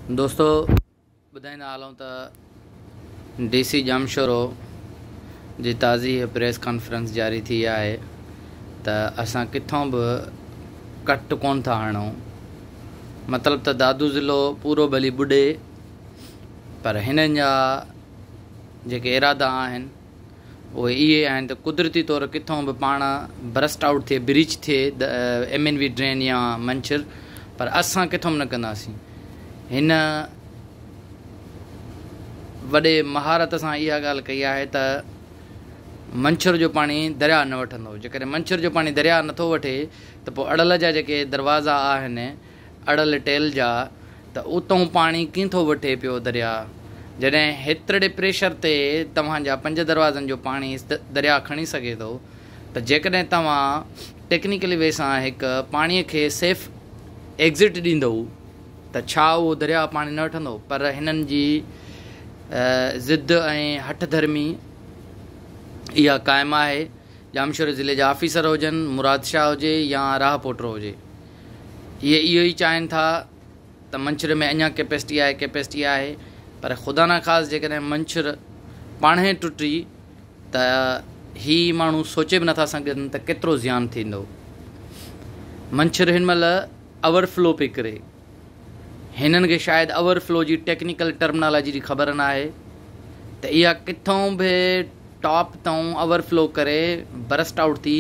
दोस्तों ॿुधाईंदा हलूं त DC जामशोरो जी ताज़ी प्रेस कॉन्फ्रेंस जारी थी आहे त असां किथों बि कट कोन था हणूं। मतिलब त दादू ज़िलो पूरो भली ॿुॾे, पर हिननि जा जेके इरादा आहिनि उहे इहे आहिनि त कुदरती तौर किथों बि पाण ब्रस्ट आउट थिए, ब्रीच थिए MNV ड्रेन या मंछर, पर असां किथों बि न कंदासीं। हिन वॾे महारत सां इहा ॻाल्हि कई आहे त मंछर जो पाणी दरिया न वठंदो। जेकॾहिं मंछर जो पाणी दरिया नथो वठे त पोइ अड़ल जा जेके दरवाज़ा आहिनि, अड़ल टेल जा, त उतां पाणी कीथो वठे पियो दरिया। जॾहिं हेतिरे प्रेशर ते तव्हांजा 5 दरवाज़नि जो पाणी दरिया खणी सघे थो, त जेकॾहिं तव्हां टेक्निकली वे सां हिकु पाणीअ खे सेफ एग्ज़िट ॾींदो त छा उहो दरिया पाणी न वठंदो। पर हिननि जी ज़िद ऐं हठ धर्मी इहा क़ाइमु आहे। जामशोरो ज़िले जा ऑफिसर हुजनि, मुराद शाह हुजे या राह पोटरो हुजे, इहे इहो ई चाहिनि था त मंछर में अञा कैपेसिटी आहे। पर ख़ुदा न ख़ासि जेकॾहिं मंछर पाण ई टुटी त ही माण्हू सोचे बि नथा सघनि त केतिरो ज़ियान थींदो। मंछर हिन महिल ओवरफ्लो पई करे, हिननि खे शायदि ओवरफ्लो जी टेक्निकल टर्मिनोलॉजी जी ख़बर न आहे त इहा किथों बि टॉप तां ओवरफ्लो करे बरस्ट आउट थी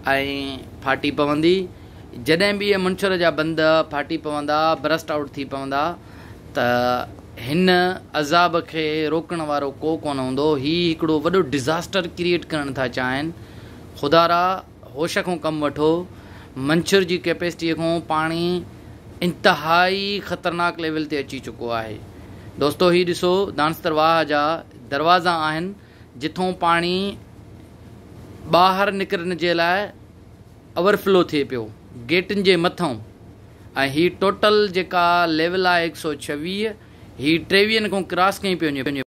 ऐं फाटी पवंदी। जॾहिं बि इहे मंछर जा बंद फाटी पवंदा, बरस्ट आउट थी पवंदा, त हिन अज़ाब खे रोकण वारो को कोन हूंदो। हीउ हिकिड़ो वॾो डिज़ास्टर क्रिएट करणु था चाहिनि। ख़ुदारा होश खां कमु वठो। मंछर जी कैपेसिटीअ खां पाणी इंतिहाई ख़तरनाक लेवल ते अची चुको आहे। दोस्तो हीउ ॾिसो, दानस्तर वाह जा दरवाज़ा आहिनि जिथों पाणी ॿाहिरि निकिरण जे लाइ ओवरफ्लो थिए पियो गेटनि जे मथां। ऐं हीअ टोटल जेका लेवल आहे 126, हीअ 23 खां क्रॉस कई पियो।